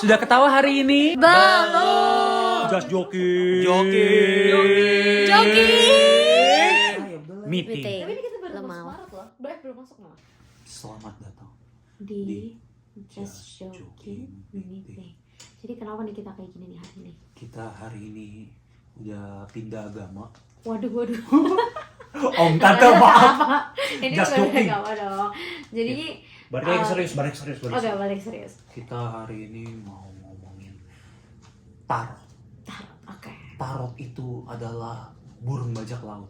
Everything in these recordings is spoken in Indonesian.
Sudah ketawa hari ini? Belum. Just joking. Meeting. Tapi ini kita baru Lo masuk mau. Maret loh. Belum masuk malah. Selamat datang Di Just Just Joking Joking Meeting. Jadi kenapa nih kita kayak gini nih hari ini? Kita hari ini udah pindah agama. Waduh. Om tante maaf. Ini Just bukan joking. agama dong. Jadi Balik serius. Oke, balik serius. Kita hari ini mau ngomongin tarot. Tarot, oke. Tarot itu adalah burung bajak laut.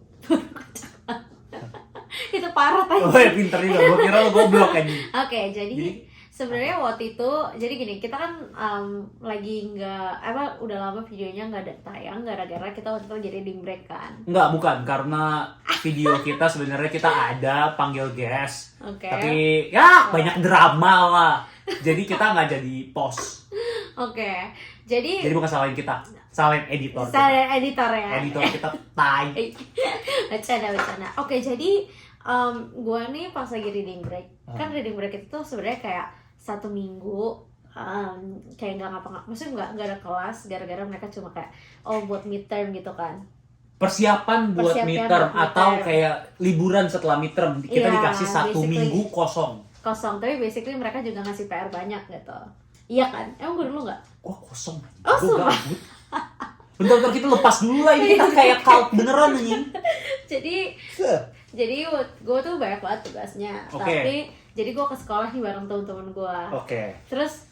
Itu parah Oh aja. ya pinter juga, gue kira lo goblok aja. Oke, jadi sebenarnya waktu itu, jadi gini, kita kan lagi udah lama videonya nggak ada tayang gara-gara kita waktu itu jadi di break kan. Enggak, bukan, karena video kita sebenarnya kita ada panggil guest. Oke. Tapi ya banyak drama lah. Jadi kita nggak jadi post. Oke, jadi Jadi bukan salahin kita, salahin editor. saya editor ya. Editor kita tai. Bercanda. Oke, jadi gue nih pas lagi reading break, kan reading break itu tuh sebenarnya kayak 1 minggu kayak nggak ngapa-ngapa, maksudnya nggak ada kelas gara-gara mereka cuma kayak buat midterm gitu kan. Persiapan buat Persiapan midterm buat atau midterm. kayak liburan setelah midterm. Kita Iya, dikasih 1 basically. minggu kosong. Tapi basically mereka juga ngasih PR banyak gitu. Iya kan? Emang gue dulu nggak? Gua kosong. Oh, Gua sumpah. gabut. Bentar kita lepas dulu lah ini, kita kayak cult beneran anjing. Jadi gue tuh banyak banget tugasnya. Oke. Tapi jadi gue ke sekolah nih bareng temen-temen gue. Oke. Terus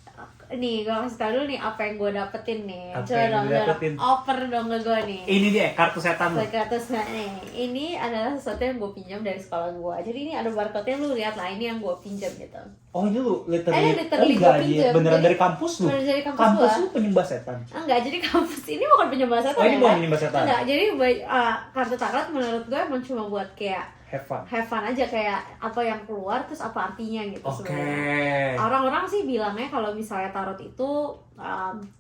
nih gue kasih tau dulu nih apa yang gue dapetin nih. Apa Coba yang dong, lu dapetin? oper dong ke gue nih. Ini dia kartu setan lu. Terus nih, ini adalah sesuatu yang gue pinjam dari sekolah gue. Jadi ini ada barcode-nya, lu lihat lah, ini yang gue pinjam gitu. Oh ini lu literally, literally enggak, gua pinjam. beneran Jadi- dari kampus lu? Beneran dari kampus Kampus gua. lu penyembah setan? Enggak, jadi kampus ini bukan penyembah setan. Oh ini ya, bukan kan? penyembah setan? Enggak, jadi kartu tarot menurut gue emang cuma buat kayak Have fun. have fun aja, kayak apa yang keluar terus apa artinya gitu Oke. sebenarnya. Orang-orang sih bilangnya kalau misalnya tarot itu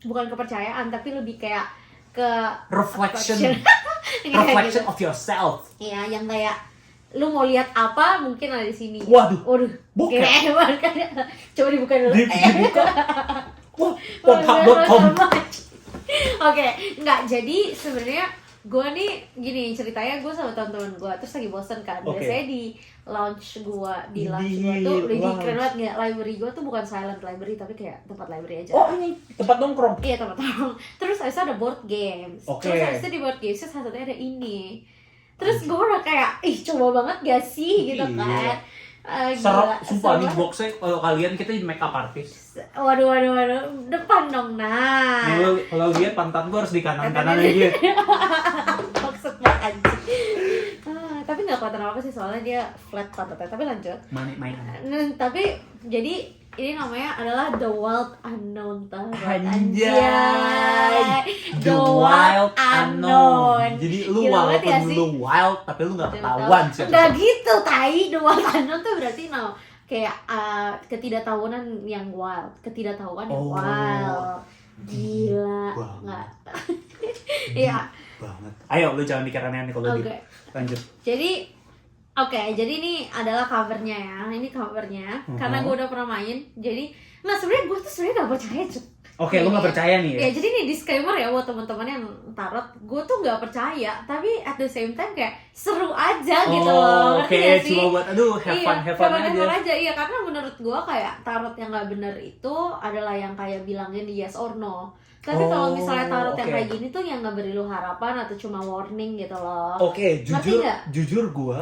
bukan kepercayaan tapi lebih kayak ke Reflection. Kayak Reflection gitu. of yourself. Iya, yang kayak lu mau lihat apa mungkin ada di sini. Waduh. Bokep. Coba dibuka dulu. Dibuka. Wah, pornhub.com. Oke, enggak, jadi sebenarnya gue nih gini ceritanya, gue sama teman-teman gue terus lagi bosen kan. Oke. Biasanya di lounge gue Di tuh lagi lounge. keren banget nggak, library gue tuh bukan silent library tapi kayak tempat library aja. Oh ini tempat nongkrong. Iya, tempat-tempat. Terus habis itu ada board games. Oke. Terus habis itu di board games salah satunya ada ini. Terus gue udah kayak, coba banget gak sih gitu Iya. kan. Serap, sumpah seru nih boxnya kalau kalian kita di make up artist. Waduh, depan dong, nah. Nih lu kalau lihat pantat gua harus di kanan-kanan aja. Maksud banget anjing. Tapi gak kelihatan apa sih soalnya dia flat pantatnya, tapi lanjut. Main. Tapi jadi ini namanya adalah The Wild Unknown Tarot. Anjay. The Wild Unknown. Jadi lu Gila banget ya walaupun sih? lu wild tapi lu gak ketahuan sih. Enggak gitu, tai. The Wild Unknown tuh berarti kayak ketidaktahuan yang wild, ketidaktahuan yang Oh. wild. Gila, Banget. enggak. Iya. Banget. Ayo lu jangan mikir aneh-aneh kalau Oke. gitu. Lanjut. Jadi ini adalah covernya ya. Ini covernya. Karena gue udah pernah main. Jadi, sebenarnya gue tuh sebenarnya gak percaya, Cuk. Oke, lu gak percaya nih ya? Ya, jadi nih disclaimer ya buat teman-teman yang tarot. Gue tuh gak percaya, tapi at the same time kayak seru aja gitu loh. Ngerti Oke, gak sih? cuma buat have fun aja. Iya, karena menurut gue kayak tarot yang gak bener itu adalah yang kayak bilangin yes or no. Tapi kalau misalnya tarot yang oke. kayak gini tuh yang gak beri lu harapan atau cuma warning gitu loh. Oke, Ngerti nggak? jujur gue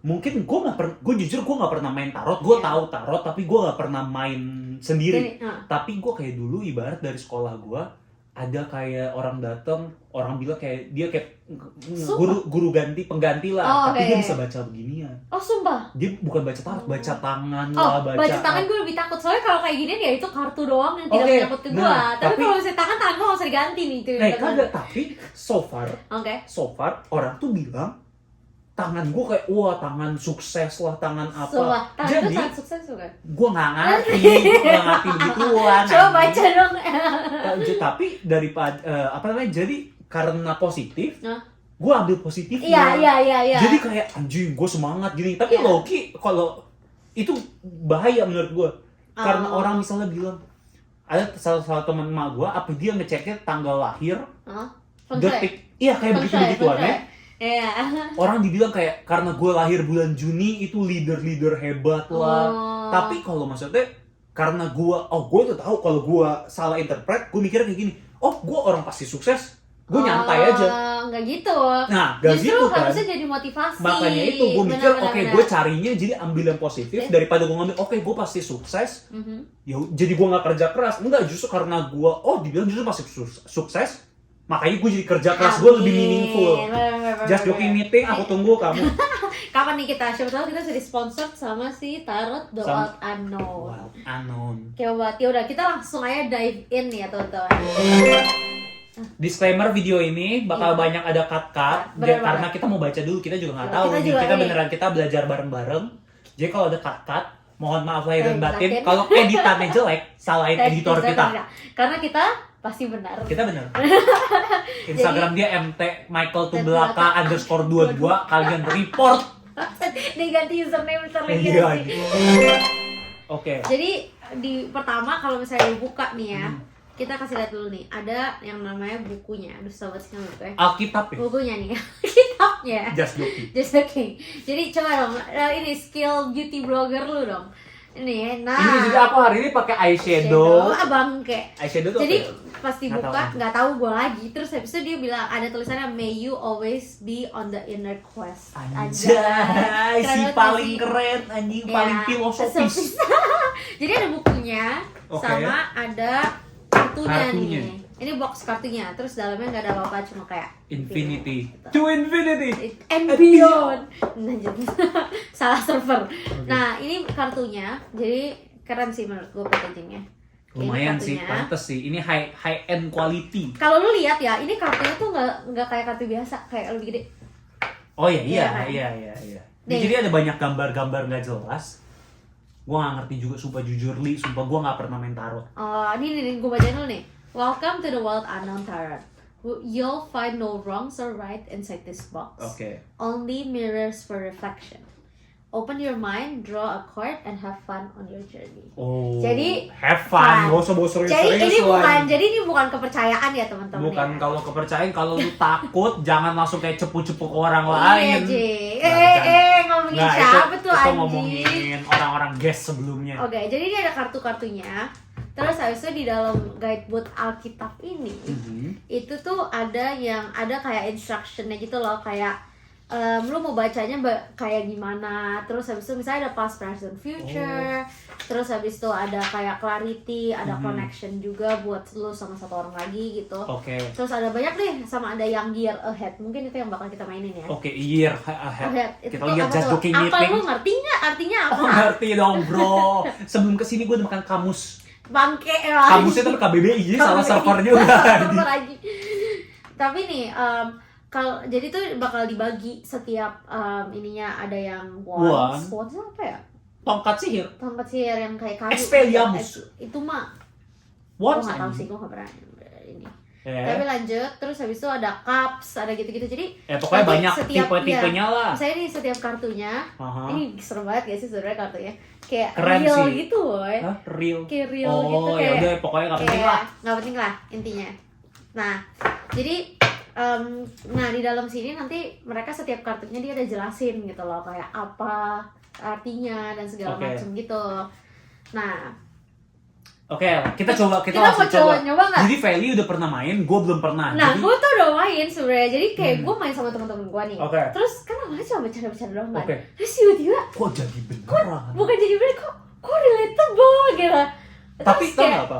mungkin gue nggak pernah main tarot. Gue Iya. tahu tarot tapi gue nggak pernah main sendiri. Jadi, Tapi gue kayak dulu ibarat dari sekolah gue ada kayak orang datang, orang bilang kayak dia kayak guru pengganti lah, Oh, tapi oke. dia bisa baca beginian. oh sumpah. Dia bukan baca tarot, baca tangan Oh, lah, baca tangan gue lebih takut. Soalnya kalau kayak gini ya itu kartu doang yang tidak Oke, menyangkut ke gue. nah, Tapi tapi- kalau misalnya tangan gue gak usah diganti nih. Itu kagak, tapi so far orang tuh bilang tangan gue kayak wah tangan sukses lah, tangan apa. Sumpah, tangan itu Jadi sangat sukses juga. gue nggak ngerti begituan. Coba anjing. baca dong. Tapi daripada jadi karena positif, Nah. gue ambil positifnya. Iya. Jadi kayak anjing gue semangat gini. Tapi Iya. Loki kalau itu bahaya menurut gue. Karena Oh. orang misalnya bilang ada salah teman emak gue, apa dia ngeceknya tanggal lahir, Feng Shui. detik, iya kayak begitu-begituannya. Iya. Orang dibilang kayak karena gue lahir bulan Juni itu leader hebat lah. Tapi kalau maksudnya karena gue udah tahu kalau gue salah interpret, gue mikirnya kayak gini, gue orang pasti sukses, gue nyantai aja. Nggak gitu. Nah, gak Justru gitu kan. harusnya jadi motivasi. Makanya itu gue mikir, gue carinya jadi ambil yang positif daripada gue ngambil, gue pasti sukses. Ya, jadi gue nggak kerja keras. Enggak, justru karena gue, dibilang justru pasti sukses. Makanya gue jadi kerja keras gue lebih meaningful. Just joking meeting, aku tunggu kamu. Kapan nih kita? Siapa tahu kita jadi sponsor sama si Tarot The Wild Unknown. Wild Unknown. Kayak buat, ya udah kita langsung aja dive in ya teman-teman. Disclaimer, video ini bakal banyak ada cut-cut karena kita mau baca dulu, kita juga nggak tahu kita beneran kita belajar bareng-bareng. Jadi kalau ada cut-cut, mohon maaf lahir dan batin. Kalau editannya jelek, salahin editor kita. Karena kita pasti benar. Kita benar. Instagram dia mt_michael_22, kalian report. Diganti username terlebih. Oke. Jadi di pertama kalau misalnya dibuka nih ya, kita kasih lihat dulu nih, ada yang namanya bukunya. Aduh, sobat sih nggak ya? Alkitab ya? Bukunya nih, kitabnya. Just joking. Just joking. Jadi coba dong, ini skill beauty blogger lu dong. Ini, nah. Ini juga aku hari ini pakai eyeshadow. Bangke. Eyeshadow tuh jadi apa ya? pas dibuka nggak tahu gue lagi. Terus habis itu dia bilang ada tulisannya May you always be on the inner quest. Anjay, si paling keren, anjing paling filosofis. Jadi ada bukunya, sama ada kartunya nih. Ini box kartunya, terus dalamnya nggak ada apa-apa, cuma kayak Infinity to infinity and beyond. Lanjut. Salah server. Nah, ini kartunya, jadi keren sih menurut gue packagingnya. Lumayan sih, pantes sih. Ini high end quality. Kalau lu lihat ya, ini kartunya tuh nggak kayak kartu biasa, kayak lebih gede. Oh iya. Jadi ada banyak gambar-gambar nggak jelas. Gua nggak ngerti juga, sumpah jujur li, sumpah gua nggak pernah main tarot. Oh, ini gue bacain dulu nih. Welcome to the Wild Unknown Tarot. You'll find no wrongs or right inside this box. Okay. Only mirrors for reflection. Open your mind, draw a card, and have fun on your journey. Oh. Jadi have fun. Gak usah jadi ini bukan kepercayaan ya teman-teman. Bukan ya? Kalau kepercayaan, kalau lu takut jangan langsung kayak cepu-cepu ke orang lain. Iya, ngomongin siapa tuh anjing? Itu ngomongin orang-orang guest sebelumnya. Oke, jadi ini ada kartu-kartunya. Terus habis itu di dalam guidebook Alkitab ini, itu tuh ada kayak instructionnya gitu loh, kayak lu mau bacanya kayak gimana. Terus habis itu misalnya ada past, present, future. Terus habis itu ada kayak clarity, ada connection juga buat lu sama satu orang lagi gitu. Terus ada banyak nih, sama ada yang year ahead. Mungkin itu yang bakal kita mainin ya. Year ahead. Kita lihat just joking meeting. Apa lu ngerti nggak artinya apa? Oh, ngerti dong bro. Sebelum kesini gue udah makan kamus. Bangke kamusnya tapi KBBI, jadi salah servernya udah lagi. Tapi nih jadi tuh bakal dibagi setiap ininya, ada yang wands apa ya? Tongkat sihir yang kayak kayu. Expelliarmus. Itu mah wands. Gue nggak tahu sih, gue nggak pernah ini. Tapi lanjut, terus habis itu ada cups, ada gitu-gitu. Jadi pokoknya banyak tipe-tipenya lah. Misalnya nih setiap kartunya, ini serem banget gak sih sebenarnya kartunya? Kayak keren real sih. Gitu boy. Real? Kayak real gitu. Oh ya udah, pokoknya nggak penting lah. Nggak penting lah intinya. Nah, jadi di dalam sini nanti mereka setiap kartunya dia ada jelasin gitu loh, kayak apa artinya dan segala macam gitu. Nah, kita langsung coba. Jadi Feli udah pernah main, gue belum pernah. Nah, gue tuh udah main sebenarnya. Jadi kayak gue main sama teman-teman gue nih. Terus kan awalnya cuma bercanda-bercanda doang kan. Terus tiba-tiba kok jadi beneran? Bukan jadi beneran, kok relatable gitu. Tapi tau gak apa?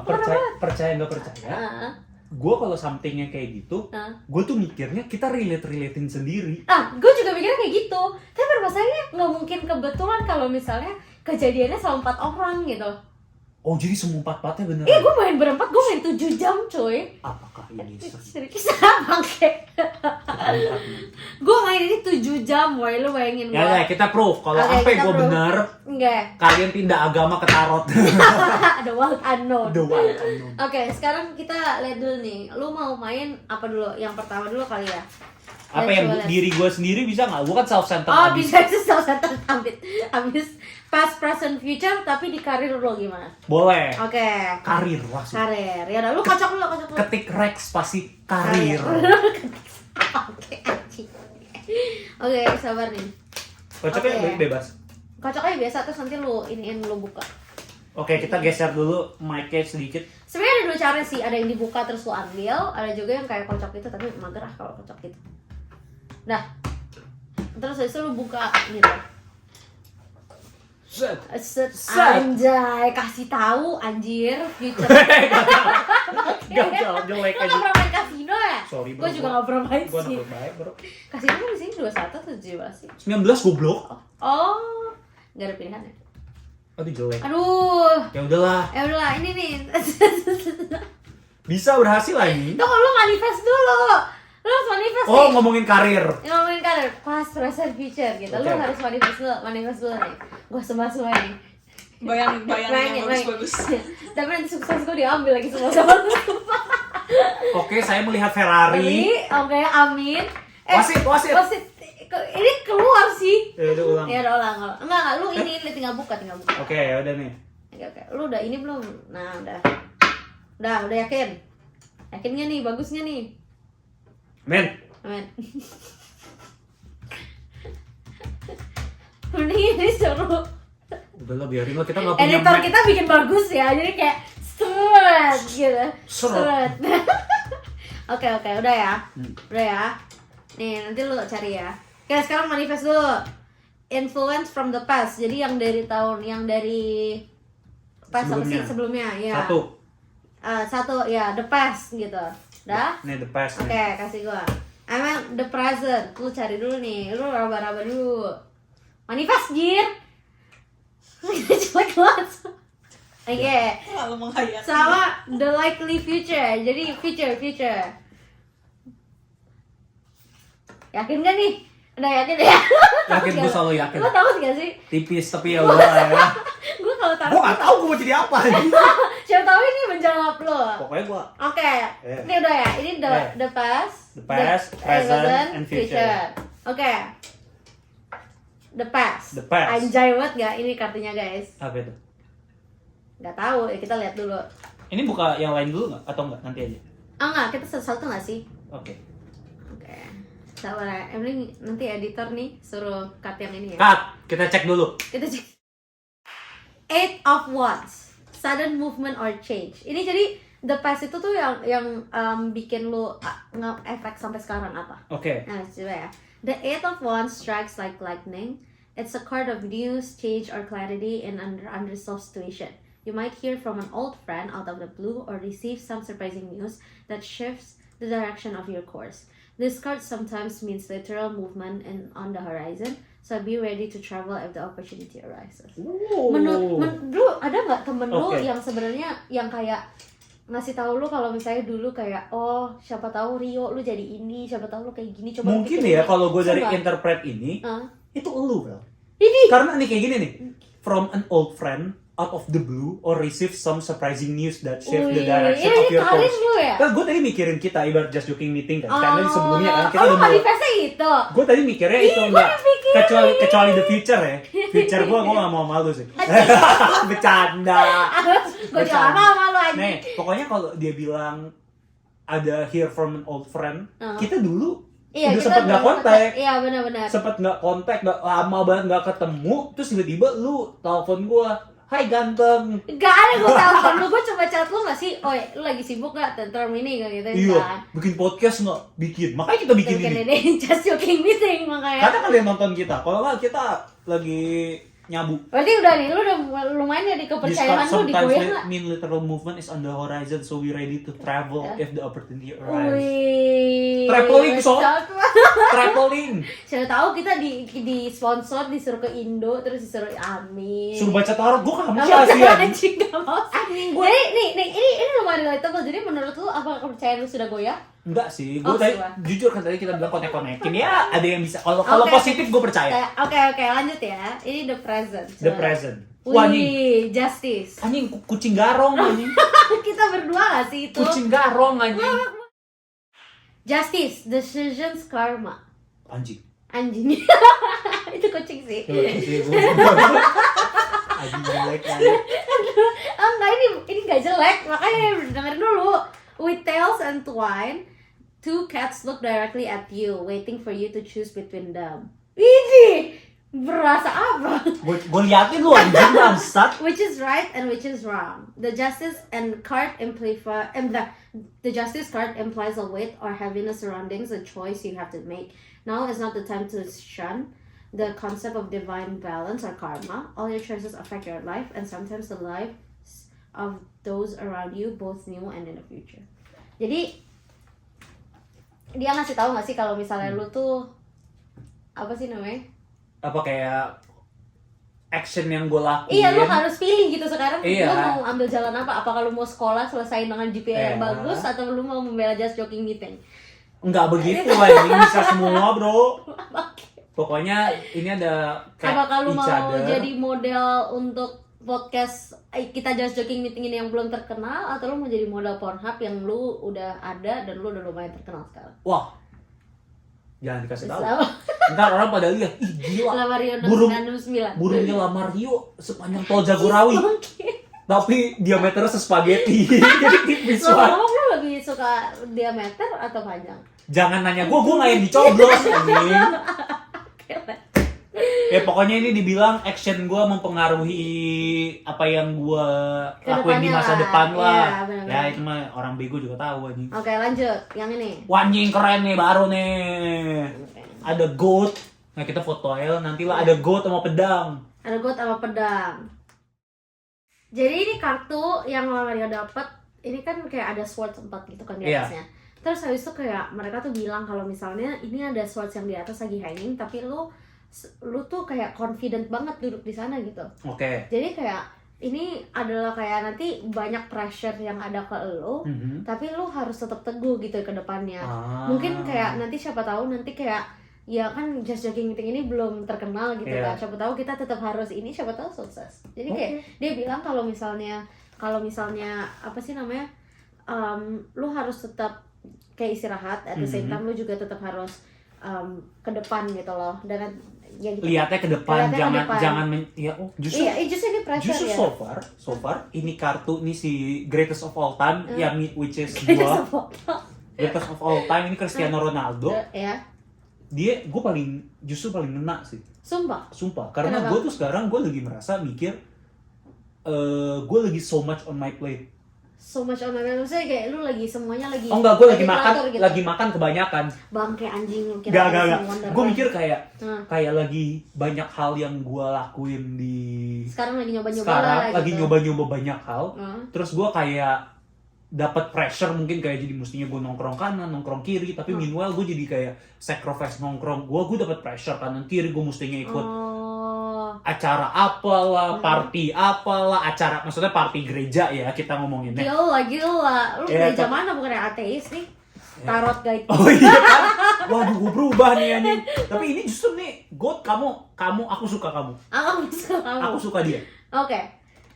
Percaya nggak percaya? Gue kalau somethingnya kayak gitu, gue tuh mikirnya kita relatein sendiri. Gue juga mikirnya kayak gitu. Tapi permasalahannya nggak mungkin kebetulan kalau misalnya kejadiannya sama 4 orang gitu. Oh, jadi semua 4-4-nya beneran? Iya, gue main berempat, gue main 7 jam coy. Apakah ini serius? Bangke. Gue main ini 7 jam, woy, lu bayangin gue. Ya, kita proof. Kalau sampai gue bener, kalian pindah agama ke tarot. The Wild Unknown. Oke, sekarang kita lihat dulu nih. Lu mau main apa dulu? Yang pertama dulu kali ya? Apa yang diri gue sendiri bisa nggak? Gue kan self-centered. Oh, bisa itu self-centered habis past, present, future, tapi di karir lo gimana? Boleh. Oke. Karir langsung. Karir. Ya udah, lu kocok dulu. Ketik Rex pasti karir. Oke, sabar nih. Kocoknya bebas. Kocok aja biasa, terus nanti lu lu buka. Oke, kita geser dulu mic-nya sedikit. Sebenarnya ada dua cara sih, ada yang dibuka terus lu ambil, ada juga yang kayak kocok gitu, tapi mager kalau kocok gitu. Nah, terus habis itu lu buka gitu. Set. Anjay, kasih tahu anjir future. Gagal, jelek Lu aja. gak pernah main kasino ya? Sorry, bro. Gue juga gak pernah main Gue sih. anak baik, bro. Kasino kan di sini 21 atau 17 sih? 19 goblok. Oh, gak ada pilihan ya? Aduh jelek. Aduh. Ya udahlah. Ya udahlah, ini nih. Bisa berhasil lah ini. Tunggu, lu manifest dulu. Lu harus manifest Oh, nih. ngomongin karir. Ngomongin karir, past, present, future gitu. Lu Oke. harus manifest dulu nih. Gua semua nih. Bayangin yang bagus-bagus. Tapi nanti sukses gue diambil lagi semua. Oke, saya melihat Ferrari. Oke, amin. Wasit. Ini keluar sih. Ya udah ulang. Ya udah ulang. Enggak, lu ini tinggal buka. Oke, ya udah nih. Oke. Lu udah ini belum? Nah, udah. Udah yakin? Yakin gak nih? Bagus gak nih? Men. Amin. Mending ini seru. Udahlah biarin lah, kita nggak punya Editor mic. kita bikin bagus ya, jadi kayak seret gitu. Seret. Oke, udah ya. Hmm. Udah ya. Nih, nanti lu cari ya. Oke, sekarang manifest dulu. Influence from the past. Jadi yang dari past apa sih sebelumnya ya. Satu ya, the past gitu. Udah? Nih the past. Oke, kasih gua. I'm the present. Lu cari dulu nih. Lu raba-raba dulu. Manifest, Jir. Jelek banget. Oke. Lalu menghayati. Sama the likely future. Jadi future. Yakin gak nih? Udah yakin ya? Yakin, gue selalu yakin. Lu takut gak sih? Tipis tapi ya udah ya. Gue kalau takut. Gue nggak tahu gue mau jadi apa. Siapa tahu ini menjawab lo. Pokoknya gue. Oke. Yeah. Ini udah ya. Ini the past, The past, present, and future. Oke. The past. The past. Anjay banget gak ini kartunya guys? Apa itu? Gak tahu ya, kita lihat dulu. Ini buka yang lain dulu nggak? Atau nggak? Nanti aja. Enggak, kita satu nggak sih? Oke. Oke. Sabar ya. Emily nanti editor nih suruh cut yang ini ya. Cut. Kita cek dulu. Kita cek. Eight of Wands. Sudden movement or change. Ini jadi the past itu tuh yang bikin lu nge-efek sampai sekarang apa? Oke. Nah, coba ya. The Eight of Wands strikes like lightning. It's a card of news, change, or clarity in an unresolved situation. You might hear from an old friend out of the blue or receive some surprising news that shifts the direction of your course. This card sometimes means literal movement on the horizon, so be ready to travel if the opportunity arises. Lu ada nggak temen lu Oke. yang sebenarnya yang kayak ngasih tahu lu kalau misalnya dulu kayak siapa tahu Rio lu jadi ini, siapa tahu lu kayak gini, coba Mungkin pikirin ya ini. kalau gue dari Coba. interpret ini, Ah. itu elu bro. Ini Karena nih kayak gini nih. From an old friend out of the blue or receive some surprising news that shift the direction of ini your karir course. lu ya? Kan gue tadi mikirin kita ibarat just joking meeting kan. Karena di sebelumnya kan kita lu udah mau. manifestnya itu. Gue tadi mikirnya itu enggak. Kecuali the future ya. Future gue nggak mau malu sih. Bercanda. Gue juga gak mau malu aja. Nih, pokoknya kalau dia bilang ada hear from an old friend, kita dulu Iya, udah kita sempet nggak belum kontak. Iya, benar-benar. Sempet nggak kontak, nggak lama banget nggak ketemu, terus tiba-tiba lu telepon gua, hai ganteng. Gak ada gue telepon lu, gue coba chat lu gak sih? Lu lagi sibuk gak tentang ini kayak gitu Iya, kan? bikin podcast nggak? Bikin, makanya kita bikin ini. Just joking meeting makanya. Kata kalian nonton kita, kalau nggak kita lagi nyabu. Berarti udah nih, lu udah lumayan ya di This kepercayaan card lu sometimes digoyang gak? mean literal movement is on the horizon, so we ready to travel if the opportunity arrives. Wih. Traveling, so. cakep. Traveling. Siapa tahu kita di sponsor disuruh ke Indo terus disuruh amin. Suruh baca tarot, gua kamu Gak sih mau Asian. anjing, gak mau. Jadi ini lumayan relatable. Jadi menurut lu apa kepercayaan lu sudah goyah? Enggak sih, gue Oh, tadi sudah. jujur kan tadi kita bilang konek-konekin ya, ada yang bisa. Kalau Oke. positif gue percaya. Oke, lanjut ya. Ini the present. The present. Wah anjing, Wih, justice. anjing kucing garong anjing. Kita berdua gak sih itu? Kucing garong anjing. Justice, decisions, karma. Anjing. Anjing. Itu kucing sih. Anjing jelek kali. Enggak, ini nggak jelek, makanya dengerin dulu. With tails entwined, two cats look directly at you, waiting for you to choose between them. Ini berasa apa? Gue liatin lu anjing bangsat. Which is right and which is wrong. The justice card implies a weight or heaviness surroundings a choice you have to make. Now is not the time to shun the concept of divine balance or karma. All your choices affect your life and sometimes the lives of those around you, both new and in the future. Jadi dia ngasih tahu nggak sih kalau misalnya lu tuh apa sih namanya? Apa kayak action yang gue lakuin? Iya, lu harus pilih gitu sekarang. Iya. Lu mau ambil jalan apa? Apakah lu mau sekolah selesai dengan GPA yang Iya. bagus atau lu mau membela just joking meeting? Enggak begitu lah, ini bisa semua bro. Pokoknya ini ada Apakah lu each mau other. jadi model untuk podcast kita just joking meeting ini yang belum terkenal, atau lu mau jadi model Pornhub yang lu udah ada dan lu udah lumayan terkenal sekarang? Wah, jangan dikasih tahu. Sama Ntar orang pada lihat, ih gila. Mario Burung- 969. Burungnya Lamario sepanjang tol Jagorawi, Oke. tapi diameternya sespageti. Jadi tipis banget. Ngomong lu lebih suka diameter atau panjang? Jangan nanya gue nggak yang dicoblos anjing. Ya pokoknya ini dibilang action gue mempengaruhi apa yang gue lakuin di Kedepannya masa lah. depan lah. Iya, benar-benar. Ya itu mah orang bego juga tahu anjing. Oke, lanjut. Yang ini. Wah, anjing keren nih baru nih. Ada goat. Nah kita fotoin nanti lah ada goat sama pedang. Ada got sama pedang. Jadi ini kartu yang Mario dapat. Ini kan kayak ada swords 4 gitu kan di Iya. atasnya. Terus habis itu kayak mereka tuh bilang kalau misalnya ini ada swords yang di atas lagi hanging, tapi lu tuh kayak confident banget duduk di sana gitu. Oke. Jadi kayak ini adalah kayak nanti banyak pressure yang ada ke lu, Mhm. tapi lu harus tetap teguh gitu ke depannya. Ah. Mungkin kayak nanti siapa tahu nanti kayak ya kan just joking meeting ini belum terkenal gitu Iya. kan. Siapa tahu kita tetap harus ini, siapa tahu sukses. Jadi kayak dia bilang kalau misalnya apa sih namanya? Lu harus tetap kayak istirahat, at the same time lu juga tetap harus ke depan gitu loh. Dan ya gitu. Lihatnya ke depan, Lihatnya ke depan. jangan ya justru Iya, justru ini pressure justru ya. so far ini kartu ini si greatest of all time yang which is Just gua greatest of all time ini Cristiano Ronaldo. ya. Gue justru paling ngena sih. Sumpah. Karena Kenapa? gue tuh sekarang gue lagi merasa mikir gue lagi so much on my plate. So much on my mind. Maksudnya kayak lu lagi semuanya lagi. Oh enggak, gue lagi makan teratur gitu. lagi makan kebanyakan. Bangke anjing lu kira. Gak. Gue mikir kayak Hmm. kayak lagi banyak hal yang gue lakuin di Sekarang lagi nyoba-nyoba sekarang lah lagi gitu. nyoba-nyoba banyak hal. Hmm. Terus gue kayak dapat pressure mungkin kayak jadi mestinya gue nongkrong kanan, nongkrong kiri, tapi meanwhile gue jadi kayak sacrifice nongkrong gue dapat pressure kanan kiri, gue mestinya ikut Oh. acara apalah, party apalah, acara maksudnya party gereja ya kita ngomonginnya. Gila. Lu Ya, gereja mana, bukan yang ateis nih? Tarot guide. Oh iya kan? Waduh, gue berubah nih anjing. Tapi ini justru nih, God kamu aku suka kamu. Aku bisa kamu. Aku suka dia. Oke.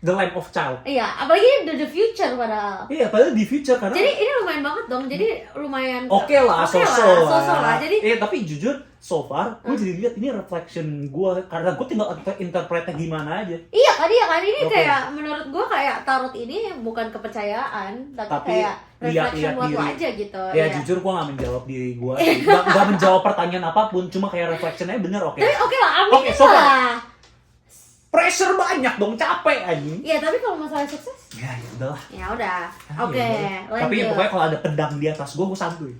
The Lamb of Child. Iya, apalagi the future padahal. Iya, padahal di future karena Jadi ini lumayan banget dong. Jadi lumayan oke lah, sosok so-so lah. Jadi tapi jujur so far gue jadi lihat ini reflection gue karena gue tinggal interpretnya gimana aja. iya kan ini Oke. kayak menurut gua kayak tarot ini bukan kepercayaan, tapi kayak reflection lihat buat lo diri. aja gitu. Ya Iya. jujur gue gak menjawab diri gue, gak menjawab pertanyaan apapun, cuma kayak reflectionnya bener oke. Tapi oke lah, amin Oke, so far. lah. Pressure banyak dong, capek anjing. Iya, tapi kalau masalah sukses, Ya udahlah. ya udah. Ah, Oke, ya udah. Tapi lanjut. pokoknya kalau ada pedang di atas gue santuy.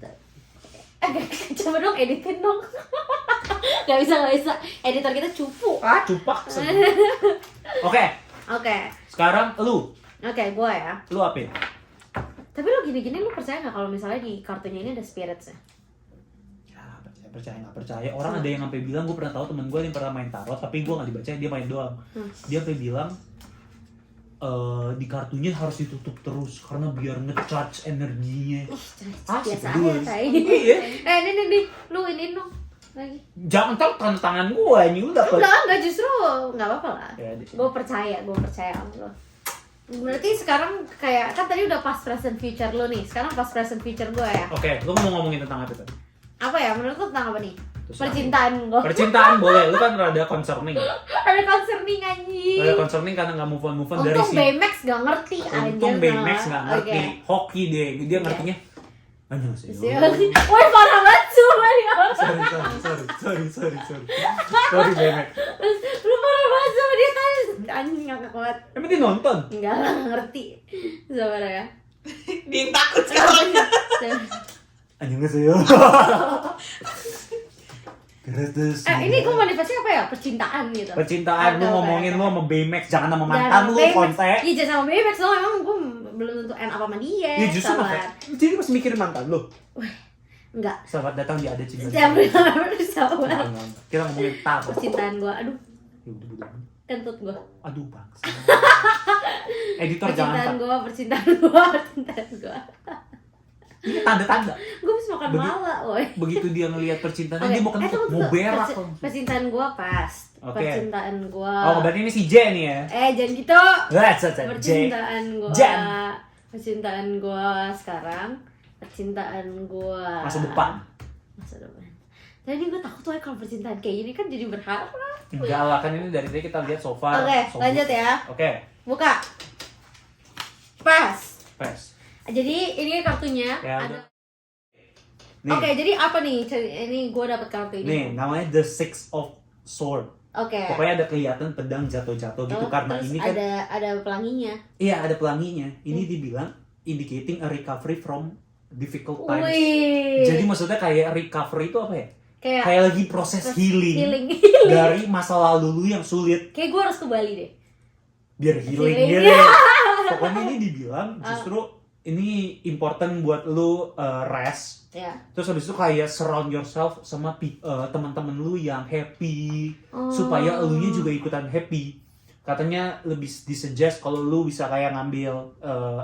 Coba dong editin dong. Gak bisa. Editor kita cupu. Cupak. Oke, Oke, sekarang lu gua ya. apa ya? Tapi lu gini-gini lu percaya nggak kalau misalnya di kartunya ini ada spiritsnya? Ya, percaya nggak percaya. Orang ada yang sampai bilang, gue pernah tahu temen gue yang pernah main tarot, tapi gue nggak dibaca, dia main doang. Dia sampai bilang di kartunya harus ditutup terus karena biar nge-charge energinya. Asik, Biasa dulu. aja, tai. Iya. Nih, lu ini dong lagi. Jangan tahu tanda tangan gue ini udah. Enggak, justru nggak apa-apa lah. Ya, Gue percaya sama lo. Berarti sekarang kayak kan tadi udah past present future lo nih. Sekarang past present future gue ya. Oke, lu mau ngomongin tentang apa tadi? Apa ya? Menurut lo tentang apa nih? Terus Percintaan gue. Percintaan boleh, lu kan rada concerning. Ada concerning anjing. Rada concerning karena nggak move on dari Untung si. Baymax gak ngerti anjir. Untung Baymax nggak ngerti. Oke. Hoki deh, dia ngertinya. Anjing sih. Woi parah banget sumpah nih orang. Sorry Baymax. Lu parah banget sama dia kan. Anjing gak kuat. Emang dia nonton? Enggak lah, gak ngerti. Sabar ya. Dia yang takut sekarang. Anjing sih. Ini gue manifestnya apa ya? Percintaan gitu. Percintaan, lu Oke, ngomongin oke. lu sama Baymax, jangan sama Jangan mantan sama lu, Baymax. kontek. Iya jangan sama Baymax loh, emang gue belum tentu end apa sama dia. Ya justru sabar. makanya, jadi masih mikirin mantan lu. Enggak. Selamat datang di Ada Cinta. Jangan sabar. Kita ngomongin tentang Percintaan gue, aduh Ya udah, udah. kentut gue. Aduh bangsa. Editor jangan Percintaan Pak. gue, percintaan gue. Ini tanda-tanda. Gue bisa makan mala, woi. Begitu dia ngelihat percintaan, Oke. dia mau kentut, tunggu, mau tunggu. berak. Percintaan gue pas. Oke. Percintaan gue. Oh, berarti ini si J nih ya. Jangan gitu. J. Percintaan gue. Jen. Percintaan gue sekarang. Percintaan gue. Masa depan. Masa depan. Jadi gue takut tuh kalau percintaan kayak gini kan jadi berharap. Enggak lah, kan ini dari tadi kita lihat so far. Oke, so lanjut good. ya. Oke, Buka. Pas. pes. Jadi ini kartunya Ya, ada. Nih, Oke, jadi apa nih? Ini gue dapet kartu ini. nih namanya The Six of Sword. Oke. Pokoknya ada kelihatan pedang jatuh-jatuh gitu Oh, karena terus ini kan ada pelanginya. iya ada pelanginya. Ini dibilang indicating a recovery from difficult times. Wih. Jadi maksudnya kayak recovery itu apa ya? kayak Kayak lagi proses healing healing. dari masa lalu lu yang sulit Kayak gue harus ke Bali deh. biar healing Healing. gitu. Pokoknya ini dibilang justru ini important buat lu rest. Ya. Terus habis itu kayak surround yourself sama teman-teman lu yang happy Oh. supaya elunya juga ikutan happy. Katanya lebih disuggest kalau lu bisa kayak ngambil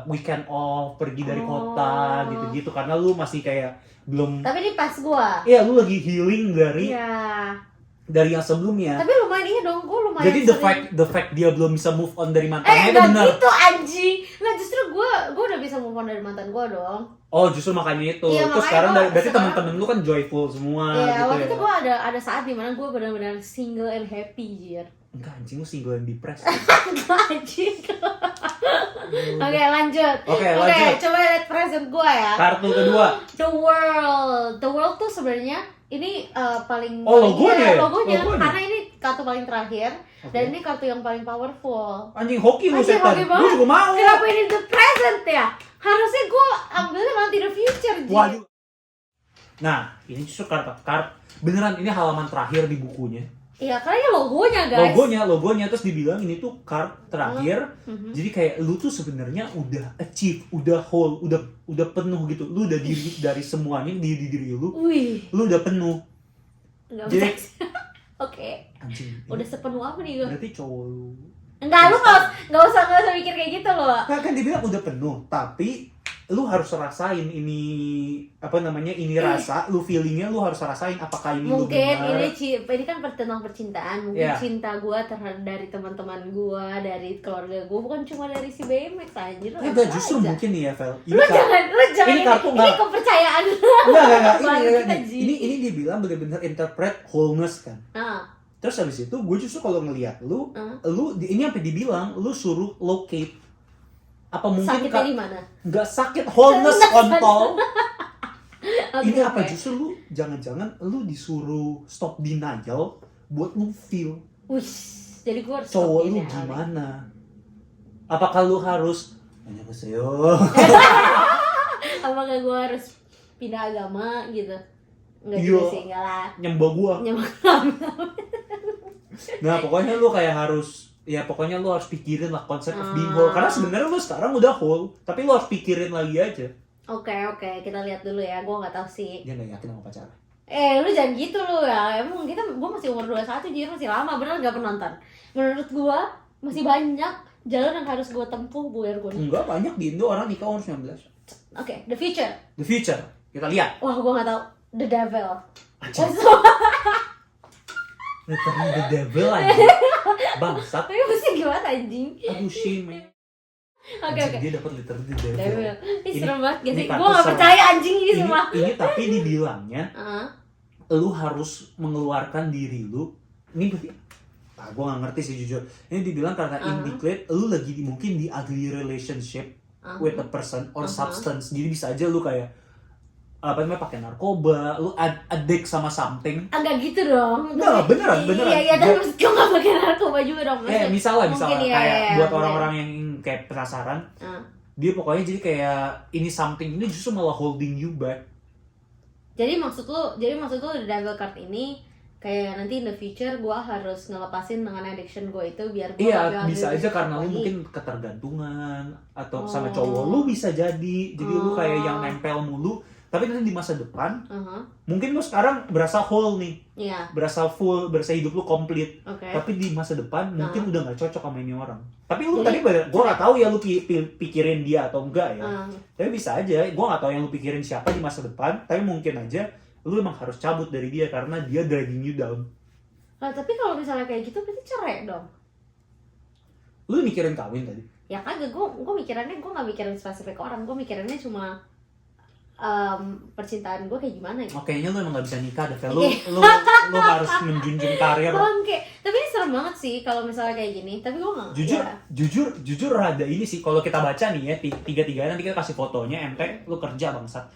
weekend off, pergi dari kota gitu-gitu karena lu masih kayak belum Tapi ini pas gue. iya lu lagi healing dari Iya. dari yang sebelumnya. Tapi lumayan iya dong, gue lumayan. Jadi sering. the fact dia belum bisa move on dari mantannya itu Gak benar. gitu anjing. Nggak, justru gue udah bisa move on dari mantan gue dong. Oh, justru makanya itu. Iya, Terus makanya sekarang gua berarti sekarang- teman-teman lu kan joyful semua Iya, gitu waktu ya. itu gue ada saat dimana gue benar-benar single and happy, Jir. Enggak anjing lu single and depressed. Enggak anjing. Oke, lanjut. Oke, lanjut. Coba lihat present gue ya. Kartu kedua. The World tuh sebenarnya ini paling Oh, logonya ya? logonya Logonya. karena ini kartu paling terakhir Oke. dan ini kartu yang paling powerful. Anjing hoki lu Anjing, setan. hoki Gua banget. juga mau. Kenapa ini the present ya? Harusnya gue ambilnya nanti the future, Ji. Waduh. Nah, ini justru kartu beneran ini halaman terakhir di bukunya. Iya, karena ini logonya, guys. Logonya terus dibilang ini tuh card terakhir. Mhm. Jadi kayak lu tuh sebenarnya udah achieve, udah whole, udah penuh gitu. Lu udah dari semuanya di diri lu. Wih, Lu udah penuh. enggak Jadi bisa. Oke. anjing. Udah sepenuh apa nih gue? Berarti cowok lu. Enggak, lu nggak usah mikir kayak gitu loh. Kan dibilang udah penuh, tapi lu harus rasain ini apa namanya ini rasa, lu feelingnya lu harus rasain apakah ini lu Mungkin benar. ini kan tentang percintaan. Mungkin Iya. cinta gue terhadap dari teman-teman gue, dari keluarga gue, bukan cuma dari si BMX anjir. Enggak, justru mungkin nih ya, Vel. Lu jangan ini kartu ini nggak- kepercayaan. Enggak. Baru Ini, kita, Ji. ini dibilang benar-benar interpret wholeness kan. Nah, Terus habis itu gue justru kalau ngelihat lu, ini sampai dibilang lu suruh locate apa mungkin sakitnya di mana? nggak sakit wholeness kontol. Oke, Ini apa oke. justru lu jangan-jangan lu disuruh stop denial buat lu feel Wush, jadi gue harus cowok stop lu ini, Ali. gimana? Apakah lu harus annyeonghaseyo? Apakah gue harus pindah agama gitu? Enggak Iya. juga sih, enggak lah. Nyembah gua. Nah, pokoknya lu kayak harus pokoknya lu harus pikirin lah konsep of being whole. Karena sebenarnya lu sekarang udah whole, tapi lu harus pikirin lagi aja. Oke, kita lihat dulu ya. Gue nggak tahu sih. Dia nggak yakin sama pacarnya. Lu jangan gitu lu ya. Emang gue masih umur 21, jadi masih lama. Bener nggak penonton? Menurut gue masih banyak jalan yang harus gue tempuh biar gue. Enggak, banyak di Indo orang nikah umur 19. Oke, the future. The future. Kita lihat. Wah, gue nggak tahu. The devil. Anjing. Literally the devil aja. Bangsat. Tapi mesti gimana anjing? Aduh, shame. Man. Oke. Dia dapat literally devil. Devil. Ini serem banget gak ini sih? kartu Gue gak serem. percaya anjing ini semua. Ini tapi dibilangnya Heeh. lu harus mengeluarkan diri lu. Ini berarti gue gak ngerti sih jujur. Ini dibilang karena indicate lu lagi mungkin di ugly relationship with a person or substance. Jadi bisa aja lu kayak apa namanya pakai narkoba, lu addict sama something. Enggak gitu dong. Nah, beneran. Iya, tapi maksud gue gak pakai narkoba juga dong. Misalnya mungkin kayak buat bener. orang-orang yang kayak penasaran, dia pokoknya jadi kayak ini something ini justru malah holding you back. Jadi maksud lu The Devil Card ini kayak nanti in the future gue harus ngelepasin dengan addiction gue itu biar gue Iya, bisa aja karena lu mungkin ketergantungan atau sama cowok lu bisa jadi lu kayak yang nempel mulu. Tapi nanti di masa depan, mungkin lu sekarang berasa whole nih, berasa full, berasa hidup lu komplit. Tapi di masa depan mungkin udah nggak cocok sama ini orang. Tapi lu tadi gue nggak tahu ya lu pikirin dia atau enggak ya. Tapi bisa aja, gue nggak tahu yang lu pikirin siapa di masa depan. Tapi mungkin aja lu emang harus cabut dari dia karena dia dragging you down. Nah, tapi kalau misalnya kayak gitu berarti cerai dong. Lu mikirin kawin tadi? Ya kagak, gue mikirannya gue nggak mikirin spesifik orang, gue mikirannya cuma percintaan gue kayak gimana ya? Kayaknya lu emang gak bisa nikah deh, lu harus menjunjung karir. Tapi ini serem banget sih kalau misalnya kayak gini. Tapi gue nggak. Jujur rada ini sih kalau kita baca nih ya tiga nanti kita kasih fotonya MT lu kerja bangsat.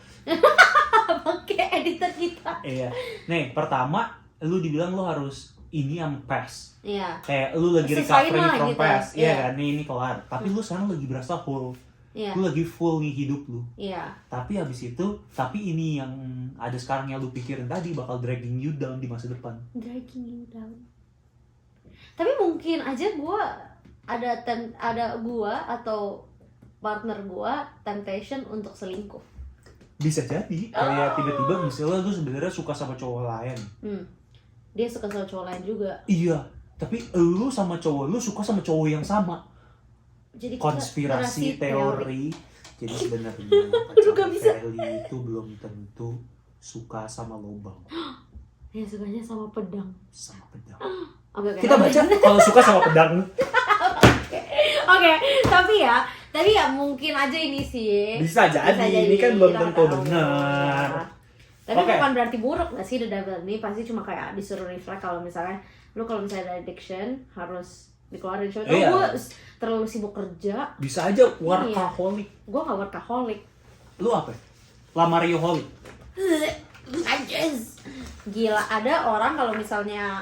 Pakai editor kita. Iya. Nih pertama lu dibilang lu harus ini yang past. Iya. Kayak lu lagi Sesuai recovery lah from gitu. past. Iya Iya. kan ini kelar. Tapi lu sekarang lagi berasa whole. Iya. Lu lagi full nih hidup lu. Iya. Tapi habis itu, ini yang ada sekarang yang lu pikirin tadi bakal dragging you down di masa depan. Dragging you down. Tapi mungkin aja gue ada gue atau partner gue temptation untuk selingkuh. Bisa jadi kayak tiba-tiba misalnya lu sebenarnya suka sama cowok lain. Dia suka sama cowok lain juga. Iya, tapi lu sama cowok lu suka sama cowok yang sama. Jadi konspirasi teori. Jadi sebenarnya gak bisa. Kelly itu belum tentu suka sama lubang. Ya sukanya sama pedang. Sama pedang. Okay. Kita baca kalau suka sama pedang. Oke, tapi ya mungkin aja ini sih. Bisa jadi. Ini kan belum tentu benar. Tapi bukan berarti buruk gak sih The Devil ini, pasti cuma kayak disuruh reflect kalau misalnya ada addiction harus dikeluarin. Cuma gue terlalu sibuk kerja. Bisa aja workaholic. Gue gak workaholic. Lu apa? Lamarioholic. Anjir. Gila, ada orang kalau misalnya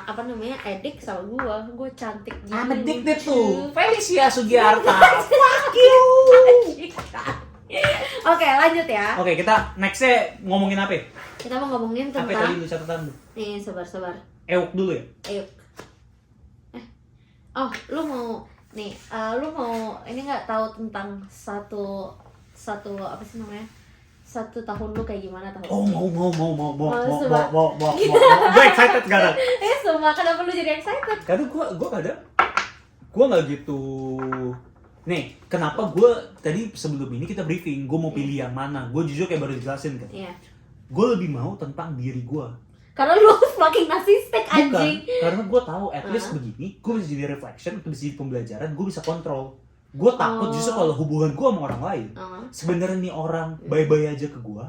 addict sama gue cantik gitu. I'm addicted tuh. Felicia Sugiarta. Fuck you. Oke, lanjut ya. Oke, kita nextnya ngomongin apa? Kita mau ngomongin Apa tentang tadi lu catatan lu? nih, sabar. Euk dulu ya? Ayo. Lu mau ini nggak tahu tentang satu apa sih namanya? 1 tahun lu kayak gimana tahun ini? Mau. Gue excited sekarang. Semua kenapa lu jadi excited? Karena gue nggak gitu. Nih, kenapa gue tadi sebelum ini kita briefing, gue mau pilih yang mana? Gue jujur kayak baru dijelasin kan. Iya. Gue lebih mau tentang diri gue. Karena lu fucking narsistik anjing. Karena gue tahu at least begini, gue bisa jadi reflection, bisa jadi pembelajaran, gue bisa kontrol. Gue takut justru kalau hubungan gue sama orang lain, sebenarnya nih orang bye-bye aja ke gue,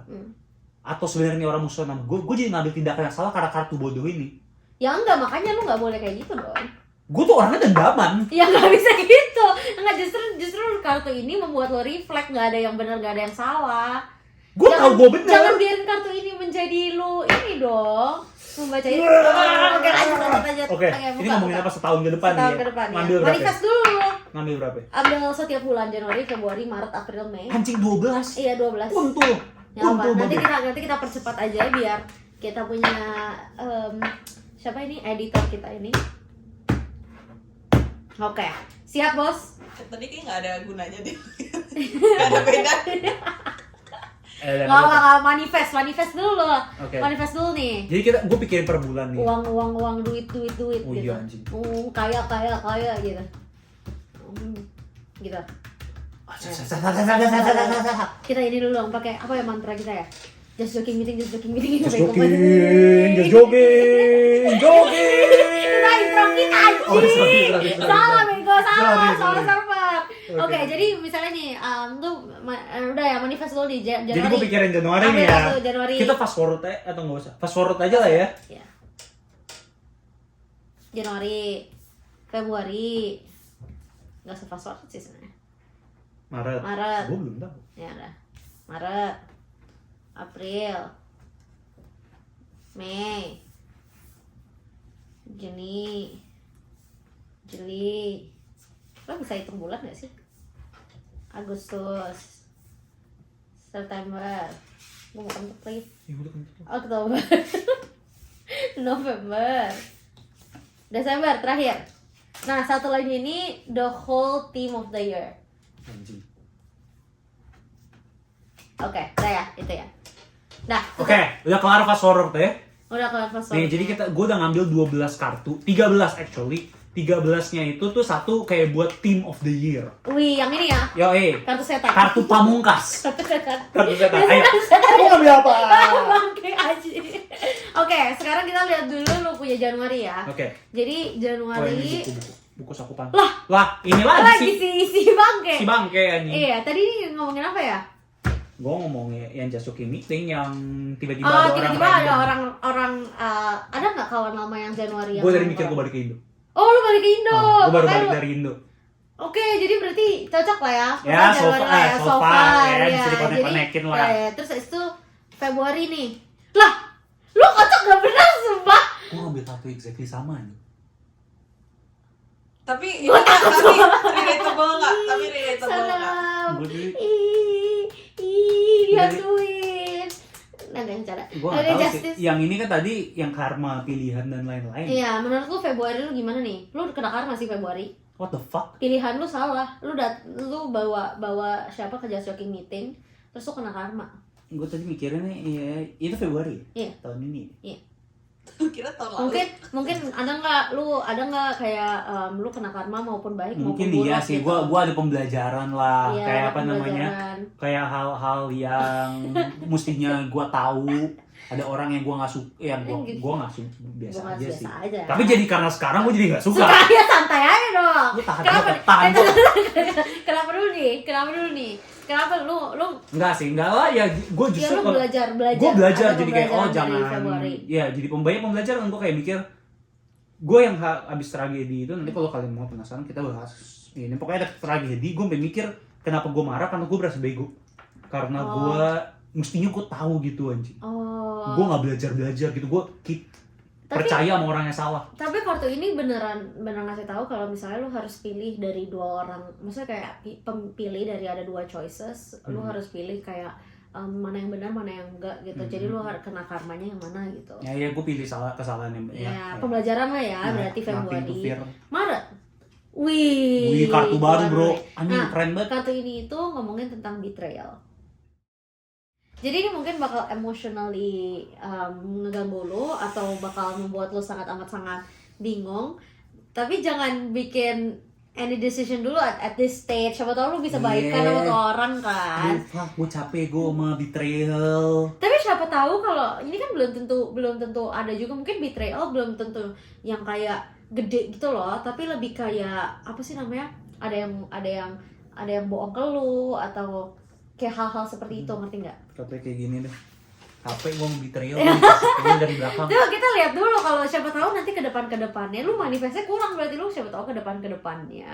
atau sebenarnya nih orang musuh sama gue jadi ngambil tindakan yang salah karena kartu bodoh ini. Ya enggak, makanya lu nggak boleh kayak gitu dong. Gue tuh orangnya dendaman. Ya nggak bisa gitu. Enggak, justru kartu ini membuat lo reflect, nggak ada yang benar, nggak ada yang salah. Gue tahu gue bener. Jangan biarin kartu ini menjadi lo ini dong. Membaca itu. Oke, lanjut. Oke, ini ngomongin apa setahun ke depan nih? Ngambil berapa? Manifest dulu. Ngambil berapa? Ambil setiap bulan, Januari, Februari, Maret, April, Mei. Anjing 12. Iya, 12. Puntul. Nanti kita percepat aja biar kita punya siapa ini editor kita ini. Oke, siap bos. Tadi kayak nggak ada gunanya deh. Nggak ada beda. Nggak, manifest dulu. Okay. Manifest dulu nih. Jadi gue pikirin per bulan nih. Uang, duit Oh gitu. iya anjing. Kaya gitu. Gitu. Kita ini dulu dong, pakai apa ya mantra kita ya? Just jogging meeting. Just jogging. Kita intro kita anjing. Oh, sorry. Salah bego, salah server. Oke, jadi misalnya nih, udah ya manifest lo di Januari. Jadi gue pikirin Januari nih ya. Januari. Kita fast forward atau nggak usah? Fast forward aja lah ya. Ya. Januari, Februari, nggak se-fast forward sih sebenarnya. Maret. Gue belum tahu. Ya udah. Maret, April, Mei, Juni, Juli. Lo bisa hitung bulan gak sih? Agustus, September, gue mau kentut lagi. Ya udah kan. Oktober, November, Desember terakhir. Nah, satu lagi ini the whole theme of the year. Anjing. Oke, udah ya, itu ya. Nah, Oke, udah kelar fast forward ya. udah kelar fast Nih, jadi gue udah ngambil 12 kartu, 13 actually. 13-nya itu tuh satu kayak buat team of the year. Wih, yang ini ya. Yo, Kartu setan. kartu pamungkas. Kartu setan. Kartu setan. Ayo. Kamu ngambil apa? Bangke aja. Oke, sekarang kita lihat dulu lu punya Januari ya. Oke. Jadi Oh, Januari ini buku sakupan. Lah, ini lagi lagi sih. si bangke. Si bangke anjing. Iya, tadi ngomongin apa ya? Gue ngomongnya yang Jasuki meeting yang tiba-tiba Oh, ada tiba-tiba orang ada random. orang ada nggak kawan lama yang Januari yang Gue dari nongkrong? mikir gue balik ke Indo. Oh, lu balik ke Indo. Gue baru Makanya balik lu- dari Indo. Oke, jadi berarti cocok lah ya. Ya, Pokoknya so Januari far, lah ya, so far, ya, bisa Jadi, dikonek-konekin lah. ya. Terus habis itu Februari nih. Lah, lu kocok gak bener sumpah. Gue ngambil kartu exactly sama nih. Tapi ini tapi relatable nggak? Tapi relatable nggak? Salam. Gue dulu Dihantuin. Nah, gak yang cara. gue nggak Oke, tahu Justice. sih. Yang ini kan tadi yang karma, pilihan dan lain-lain. Iya, menurut lu Februari lu gimana nih? Lu kena karma sih Februari. What the fuck? Pilihan lu salah. Lu bawa siapa ke Just Joking meeting, terus lu kena karma. Gue tadi mikirnya nih, ya, itu Februari Iya. tahun ini. Kira tahun lalu. Mungkin ada nggak kayak lu kena karma maupun baik Mungkin maupun iya buruk sih, gitu. gue ada pembelajaran lah, Iya, kayak ada apa namanya, pembelajaran. kayak hal-hal yang mestinya gue tahu. Ada orang yang gue nggak suka, yang Gitu. gue nggak suka, biasa Gua aja sih. aja. Tapi jadi karena sekarang gue jadi nggak suka. suka ya santai aja dong. Gue tahan, Kenapa? gue tahan. Kenapa dulu nih? Kenapa lu Enggak sih, enggak lah ya. Gue ya justru lu belajar. gue belajar Ada jadi kayak oh pembelajaran dari jangan, Februari. ya jadi banyak pembelajaran. Gue kayak mikir, gue yang abis tragedi itu nanti kalau kalian mau penasaran kita bahas ini. Pokoknya ada tragedi, gue mikir kenapa gue marah karena gue berasa bego. Karena Oh. gue mestinya gue tahu gitu anjing. Oh. Gue nggak belajar gitu, gue percaya sama orang yang salah. Tapi kartu ini beneran ngasih tahu kalau misalnya lu harus pilih dari dua orang, maksudnya kayak pilih dari ada dua choices, lu harus pilih kayak mana yang benar mana yang enggak gitu. Jadi lu harus kena karmanya yang mana gitu. Ya gue pilih kesalahan yang Ya, pembelajaran lah ya, berarti nothing to Februari. fear. Maret. Wih. Wih, kartu baru bro, anjing Nah, keren banget. kartu ini itu ngomongin tentang betrayal. Jadi ini mungkin bakal emotionally ngeganggu lo atau bakal membuat lo sangat bingung. Tapi jangan bikin any decision dulu at this stage. Siapa tahu lo bisa baikan sama tuh orang kan. Fuck, gue capek gue sama betrayal. Tapi siapa tahu kalau ini kan belum tentu ada juga, mungkin betrayal belum tentu yang kayak gede gitu loh, tapi lebih kayak apa sih namanya? Ada yang bohong ke lu atau kayak hal-hal seperti itu, ngerti nggak? Katanya kayak gini deh. Capek gue mau betrayal gue dari belakang. Tuh kita lihat dulu kalau siapa tahu nanti ke depannya lu manifestnya kurang, berarti lu siapa tahu ke depannya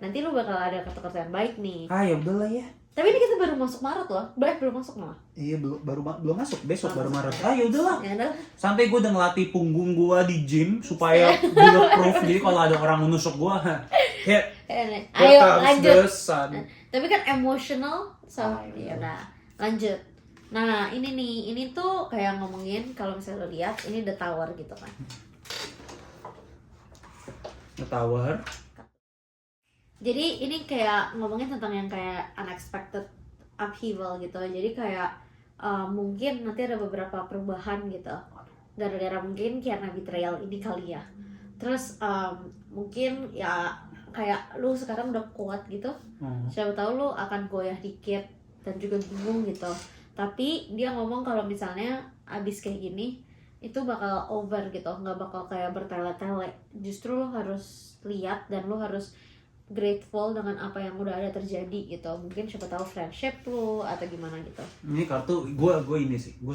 nanti lu bakal ada kartu-kartu yang baik nih. Ah ya udahlah ya. Tapi ini kita baru masuk Maret loh, belum masuk malah. Iya belum masuk, besok baru Maret. Ah ya udahlah. Ya udah. Santai, gue udah ngelatih punggung gue di gym supaya bulletproof. Jadi kalau ada orang menusuk gue, ya. Ayo lanjut. Sun. Tapi kan emotional, so iya. ya udah lanjut. Nah ini tuh kayak ngomongin kalau misalnya lo lihat ini the tower gitu kan. The Tower. Jadi ini kayak ngomongin tentang yang kayak unexpected upheaval gitu. Jadi kayak mungkin nanti ada beberapa perubahan gitu. Gara-gara mungkin karena betrayal ini kali ya. Terus mungkin ya kayak lu sekarang udah kuat gitu. Siapa tahu lu akan goyah dikit dan juga bingung gitu. Tapi dia ngomong kalau misalnya abis kayak gini itu bakal over gitu, nggak bakal kayak bertele-tele. Justru lu harus lihat dan lu harus grateful dengan apa yang udah ada terjadi gitu. Mungkin siapa tahu friendship lu atau gimana gitu. Ini kartu gue ini sih, gue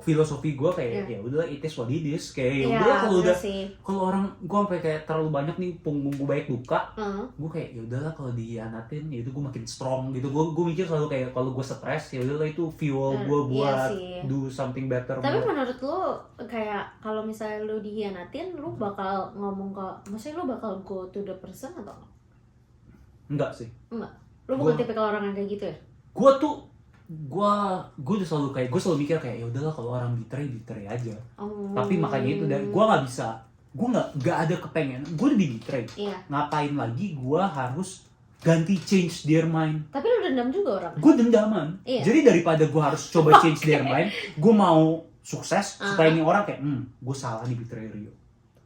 filosofi gue kayak ya udah it is what it is, kayak ya udah kalau orang gue sampai kayak terlalu banyak nih punggung gue banyak duka, gue kayak ya udahlah kalau dihianatin ya itu gue makin strong gitu. Gue mikir selalu kayak kalau gue stres ya udahlah itu fuel gue buat do something better. Tapi menurut lu kayak kalau misalnya lu dihianatin, lu bakal ngomong ke, maksudnya lu bakal go to the person atau enggak sih? Enggak. Lu bukan tipikal orang yang kayak gitu ya? Gue udah selalu kayak gue selalu mikir kayak ya udahlah kalau orang betray aja. Tapi makanya itu dari gue nggak bisa, gue nggak ada kepengen, gue udah di betray. Ngapain lagi gue harus ganti change their mind? Tapi lu dendam juga orang. Gue dendaman. Jadi daripada gue harus coba change their mind, gue mau sukses supaya ini orang kayak gue salah di betray Rio.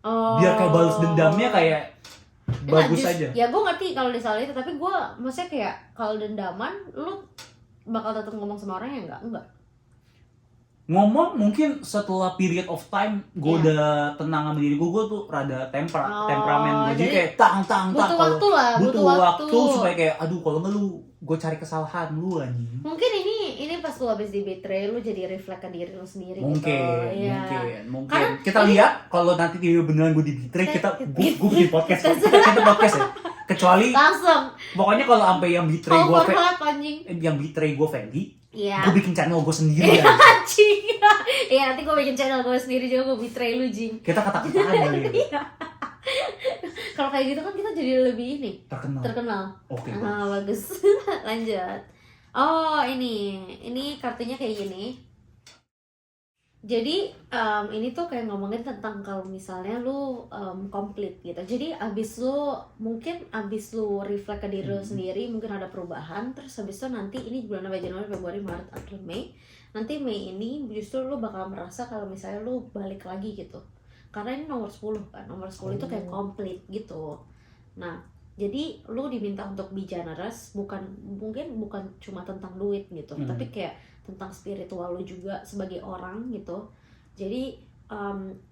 Biar kayak balas dendamnya kayak bagus aja. Ya gue ngerti kalau disalah itu, tapi gue maksudnya kayak kalau dendaman lu bakal tetap ngomong sama orang ya enggak? Ngomong mungkin setelah period of time gue udah tenang sama diri gue tuh rada temperamen gue jadi kayak tang butuh waktu supaya kayak aduh kalau nggak lu gue cari kesalahan lu anjing. Mungkin ini pas lu habis di betray lu jadi reflect ke diri lu sendiri mungkin, gitu. Mungkin. Karena kita lihat kalau nanti dia beneran gue di betray gue bikin podcast. kita podcast ya. Kecuali langsung. Pokoknya kalau sampai yang betray gue Fendi, gue bikin channel gue sendiri anjing. Iya, nanti gue bikin channel gue sendiri juga, gue betray lu, Jing. Kita kata-kataan kali ya. Kalau kayak gitu kan kita jadi lebih ini terkenal. Oke. Bagus. Lanjut. Ini kartunya kayak gini. Jadi ini tuh kayak ngomongin tentang kalau misalnya lu komplit gitu. Jadi abis lu reflect ke diri lu sendiri, mungkin ada perubahan. Terus abis itu nanti ini bulan apa, Januari, Februari, Maret, April, Mei. Nanti Mei ini justru lu bakal merasa kalau misalnya lu balik lagi gitu. Karena ini nomor 10 kan. Nomor 10 itu kayak komplit gitu. Nah, jadi lu diminta untuk be generous, mungkin bukan cuma tentang duit gitu, tapi kayak tentang spiritual lu juga sebagai orang gitu. Jadi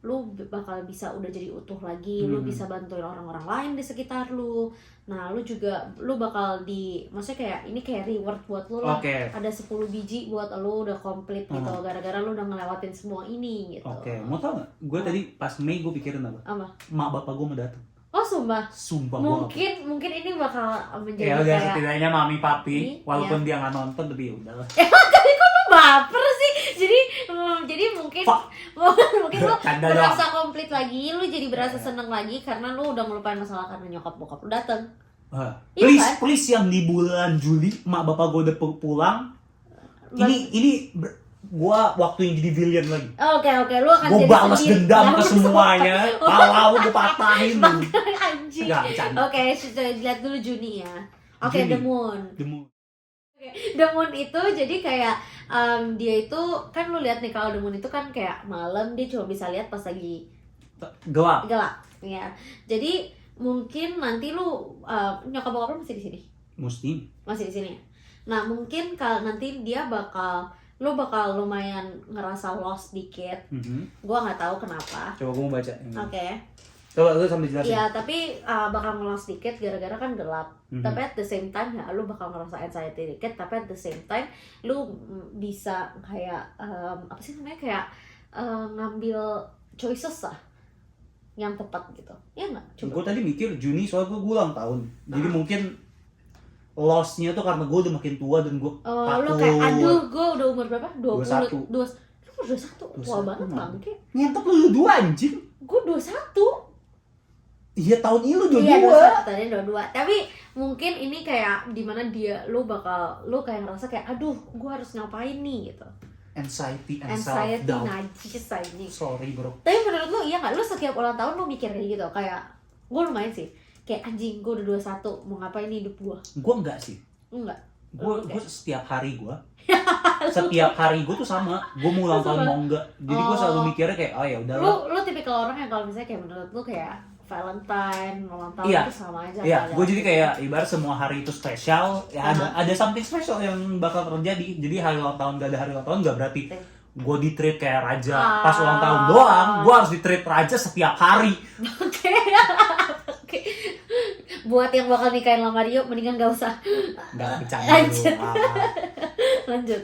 lu bakal bisa udah jadi utuh lagi, lu bisa bantuin orang-orang lain di sekitar lu. Nah, lu bakal maksudnya kayak ini kayak reward buat lu lah. Ada 10 biji buat lu udah komplit gitu, gara-gara lu udah ngelewatin semua ini gitu. Mau tau gak? Gue tadi pas Mei gue pikirin apa? Mak bapak gue mau datang. Oh, sumpah mungkin ini bakal menjadi ya udah kayak setidaknya mami papi walaupun dia nggak nonton tapi udahlah. Tapi kok lu baper sih? Jadi mungkin lu berasa komplit lagi, lu jadi berasa seneng lagi karena lu udah ngelupain masalah karena nyokap bokap lu dateng. Please yang di bulan Juli mak bapak gue udah pulang. Ini gua waktu yang jadi villain lagi. Oke, lu akan jadi balas dendam ke semuanya. Kalau gue patahin lu. Anjing. Oke, lihat dulu Juni ya. The Moon. The Moon itu jadi kayak dia itu kan lu lihat nih, kalau The Moon itu kan kayak malam, dia cuma bisa lihat pas lagi gelap ya. Jadi mungkin nanti lu nyokap bokap lu masih di sini. Masih di sini. Nah, mungkin kalau nanti dia lu bakal lumayan ngerasa lost dikit. Gua nggak tahu kenapa. Coba gue mau baca. Coba lu sambil jelasin. Iya, tapi bakal ngelost dikit gara-gara kan gelap. Tapi at the same time ya lu bakal ngerasa anxiety dikit. Tapi at the same time lu bisa kayak apa sih namanya, kayak ngambil choices lah yang tepat gitu. Iya nggak? Gue tadi mikir Juni soalnya gue ulang tahun. Jadi mungkin loss-nya tuh karena gue udah makin tua dan gue lu kayak aduh gue udah umur berapa? 21. Lu 21? Tua banget Bangke. Nyentok lu 22 anjing. Gue 21. Iya, tahun ini lu 22. Iya, tahun ini 22. Tapi mungkin ini kayak dimana lu kayak ngerasa kayak aduh gue harus ngapain nih gitu. Anxiety self-doubt. Najis aja. Sorry bro. Tapi menurut lu iya gak? Lu setiap ulang tahun lu mikir kayak gitu? Kayak gue lumayan sih. Kayak anjing gue udah 21, mau ngapain nih hidup gue? Gue enggak sih. Enggak? Gue setiap hari gue tuh sama. Gue mau ulang tahun mau enggak. Jadi gue selalu mikirnya kayak ya udahlah. Lu tipikal orang yang kalau misalnya kayak menurut lu kayak Valentine, ulang tahun itu sama aja. Iya, gue jadi kayak ibarat semua hari itu spesial. Ya ada something special yang bakal terjadi. Jadi hari ulang tahun gak ada hari ulang tahun gak berarti gue di-treat kayak raja pas ulang tahun doang. Gue harus di-treat raja setiap hari. buat yang bakal nikahin sama Rio mendingan gak usah. Nggak bercanda Lanjut. lu. Ah. Lanjut.